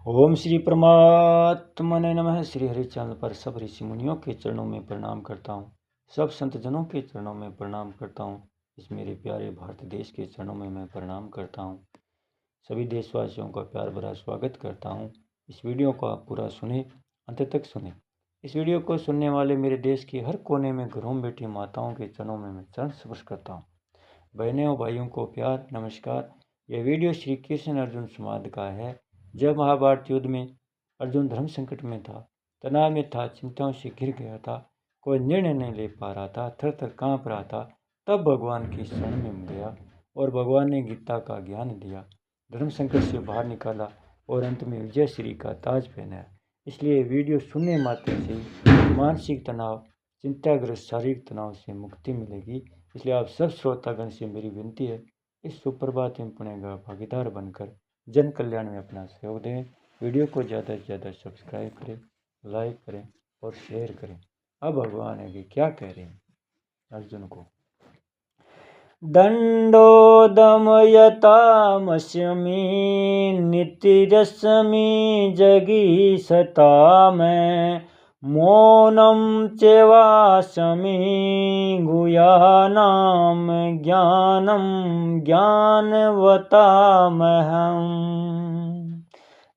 ओम श्री परमात्मने नमः। श्री हरि चैनल पर सब ऋषि मुनियों के चरणों में प्रणाम करता हूँ। सब संत जनों के चरणों में प्रणाम करता हूँ। इस मेरे प्यारे भारत देश के चरणों में मैं प्रणाम करता हूँ। सभी देशवासियों का प्यार भरा स्वागत करता हूँ। इस वीडियो को आप पूरा सुने, अंत तक सुने। इस वीडियो को सुनने वाले मेरे देश के हर कोने में घरों में बैठी माताओं के चरणों में मैं चरण स्पर्श करता हूँ। बहनों और भाइयों को प्यार नमस्कार। यह वीडियो श्री कृष्ण अर्जुन संवाद का है। जब महाभारत युद्ध में अर्जुन धर्म संकट में था, तनाव में था, चिंताओं से घिर गया था, कोई निर्णय नहीं ले पा रहा था, थर थर काँप रहा था, तब भगवान की शरण में गया और भगवान ने गीता का ज्ञान दिया, धर्म संकट से बाहर निकाला और अंत में विजय श्री का ताज पहनाया। इसलिए वीडियो सुनने मात्र से मानसिक तनाव, चिंताग्रस्त शारीरिक तनाव से मुक्ति मिलेगी। इसलिए आप सब श्रोतागण से मेरी विनती है, इस सुप्रभात एवं पुण्य का भागीदार बनकर जन कल्याण में अपना सहयोग दें। वीडियो को ज़्यादा से ज़्यादा सब्सक्राइब करें, लाइक करें और शेयर करें। अब भगवान आगे क्या कह रहे हैं अर्जुन को। दंडो दमयतामस्मि नितिरस्मि जगी सता मैं मौनम चेवास्मि गुह्यानां ज्ञानम ज्ञानवतामहम्।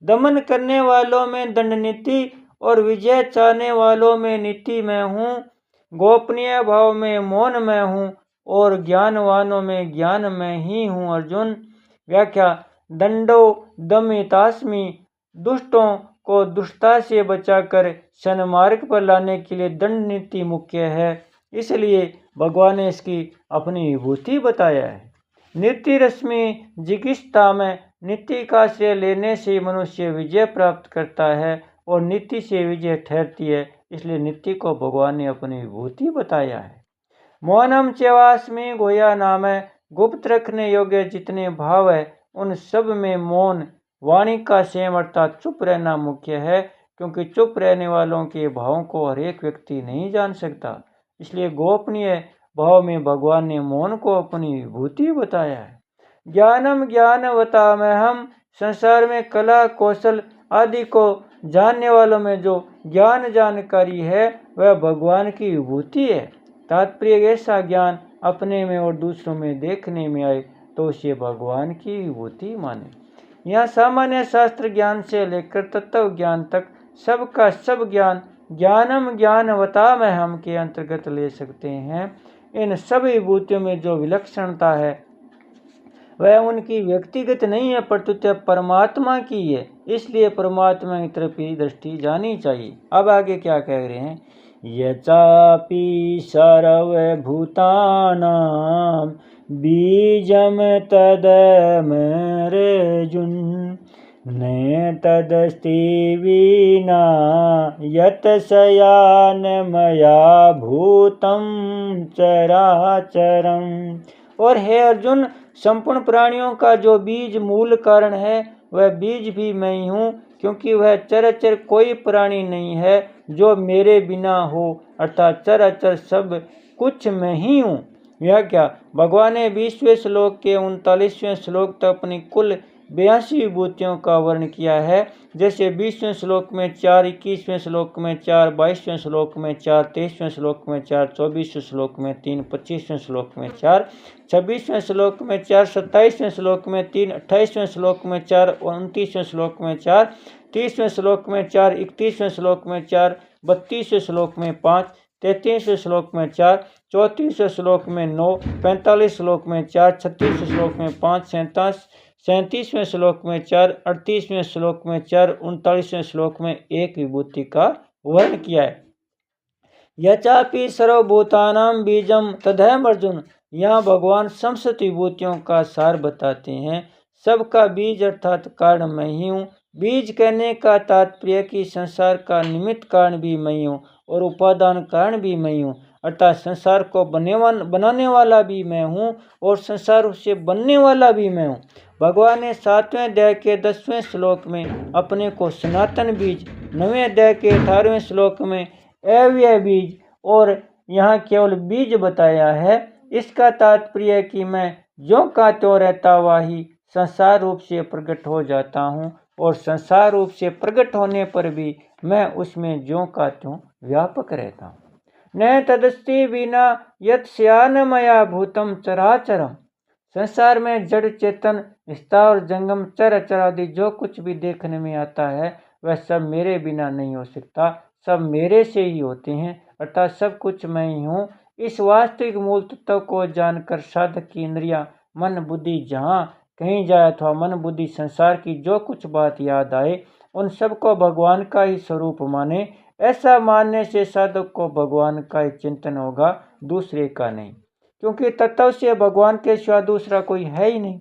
दमन करने वालों में दंड नीति और विजय चाहने वालों में नीति में हूँ। गोपनीय भाव में मौन में हूँ और ज्ञानवानों में ज्ञान में ही हूँ। अर्जुन व्याख्या। दंडो दमितास्मि, दुष्टों को दुष्टता से बचाकर सन्मार्ग पर लाने के लिए दंड नीति मुख्य है, इसलिए भगवान ने इसकी अपनी विभूति बताया है। नीति रश्मि जिगिस्ता में, नीति का श्रेय लेने से मनुष्य विजय प्राप्त करता है और नीति से विजय ठहरती है, इसलिए नीति को भगवान ने अपनी विभूति बताया है। मौनम चेवास्मि गुह्या नाम है, गुप्त रखने योग्य जितने भाव है उन सब में मौन, वाणी का संयम अर्थात चुप रहना मुख्य है, क्योंकि चुप रहने वालों के भावों को हर एक व्यक्ति नहीं जान सकता। इसलिए गोपनीय भाव में भगवान ने मौन को अपनी विभूति बताया है। ज्ञानम ज्ञानवतामहम्, संसार में कला कौशल आदि को जानने वालों में जो ज्ञान जानकारी है वह भगवान की विभूति है। तात्पर्य ऐसा ज्ञान अपने में और दूसरों में देखने में आए तो उसे भगवान की विभूति माने। यहाँ सामान्य शास्त्र ज्ञान से लेकर तत्व ज्ञान तक सबका सब ज्ञान ज्ञानम ज्ञानवतामहम् के अंतर्गत ले सकते हैं। इन सब विभूतियों में जो विलक्षणता है वह उनकी व्यक्तिगत नहीं है, प्रत्युत परमात्मा की है, इसलिए परमात्मा की तरफ ही दृष्टि जानी चाहिए। अब आगे क्या कह रहे हैं। यचापि सर्वभूतानां बीजं तदमर्जुन न तदस्ति विना यत् सयान मया भूतं चराचरम्। और हे अर्जुन, संपूर्ण प्राणियों का जो बीज मूल कारण है वह बीज भी मैं ही हूँ, क्योंकि वह चराचर कोई प्राणी नहीं है जो मेरे बिना हो, अर्थात चराचर सब कुछ मैं ही हूँ। यह क्या। भगवान ने 20वें श्लोक के 39वें श्लोक तक अपनी कुल 82 विभूतियों का वर्णन किया है। जैसे 20वें श्लोक में 4, 21वें श्लोक में 4, 22वें श्लोक में 4, 23वें श्लोक में 4, 24वें श्लोक में 3, 25वें श्लोक में 4, 26वें श्लोक में 4, 27वें श्लोक में 3, 28वें श्लोक में 4, 29वें श्लोक में 4, 30वें श्लोक में 4, 31वें श्लोक में 4, 32वें श्लोक में 5, 33वें श्लोक में 4, 34वें श्लोक में 9, 45 श्लोक में 4, 36वें श्लोक में 5, 37वें श्लोक में 4, 38वें श्लोक में 4, 39वें श्लोक में एक विभूति का वर्णन किया है। यचापि सर्वभूतानां बीजम तदहम् अर्जुन, यहाँ भगवान समस्त विभूतियों का सार बताते हैं। सबका बीज अर्थात कारण मैं ही हूँ। बीज कहने का तात्पर्य कि संसार का निमित्त कारण भी मैं ही हूँ और उपादान कारण भी मैं ही हूँ, अर्थात संसार को बनाने वाला भी मैं हूँ और संसार से बनने वाला भी मैं हूँ। भगवान ने 7वें अध्याय के 10वें श्लोक में अपने को सनातन बीज, 9वें अध्याय के 18वें श्लोक में अव्यय बीज और यहाँ केवल बीज बताया है। इसका तात्पर्य है कि मैं जो का त्यों रहता हुआ ही संसार रूप से प्रकट हो जाता हूँ, और संसार रूप से प्रकट होने पर भी मैं उसमें ज्यों का त्यों व्यापक रहता हूँ। न तदस्ति बिना यत् स्यान्मया भूतम चराचरम। संसार में जड़ चेतन स्थावर जंगम चर अचर आदि जो कुछ भी देखने में आता है वह सब मेरे बिना नहीं हो सकता, सब मेरे से ही होते हैं, अर्थात सब कुछ मैं ही हूँ। इस वास्तविक मूल तत्व को जानकर साधक की इंद्रियां मन बुद्धि जहाँ कहीं जाए अथवा मन बुद्धि संसार की जो कुछ बात याद आए उन सबको भगवान का ही स्वरूप माने। ऐसा मानने से साधक को भगवान का ही चिंतन होगा, दूसरे का नहीं, क्योंकि तत्व से भगवान के सिवा दूसरा कोई है ही नहीं।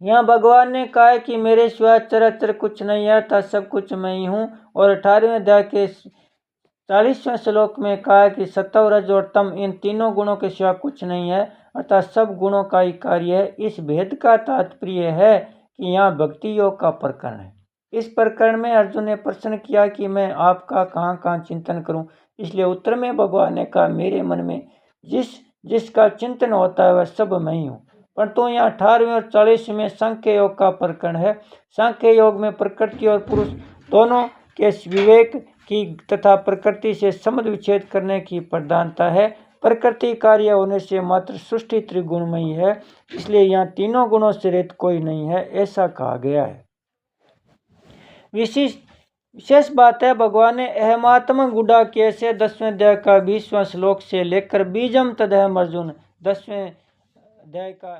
यहाँ भगवान ने कहा है कि मेरे सिवा चराचर कुछ नहीं है, अर्थात सब कुछ मैं ही हूँ। और 18वें अध्याय के 40वें श्लोक में कहा है कि सत्व रज और तम इन तीनों गुणों के सिवा कुछ नहीं है, अर्थात सब गुणों का ही कार्य है। इस भेद का तात्पर्य है कि यहाँ भक्ति योग का प्रकरण है। इस प्रकरण में अर्जुन ने प्रश्न किया कि मैं आपका कहाँ कहाँ चिंतन करूं, इसलिए उत्तर में भगवान ने कहा मेरे मन में जिसका चिंतन होता है वह सब मैं ही हूँ। परंतु यहाँ 18वें और 40वें सांख्य योग का प्रकरण है। सांख्य योग में प्रकृति और पुरुष दोनों के विवेक की तथा प्रकृति से संबंध विच्छेद करने की प्रधानता है। प्रकृति कार्य होने से मात्र सृष्टि त्रिगुणमयी है, इसलिए यहाँ तीनों गुणों से रहित कोई नहीं है, ऐसा कहा गया है। विशेष बात है भगवान ने अहमात्म गुडाकेय से 10वें अध्याय का 20वां श्लोक से लेकर बीजम तदहम अर्जुन 10वें अध्याय का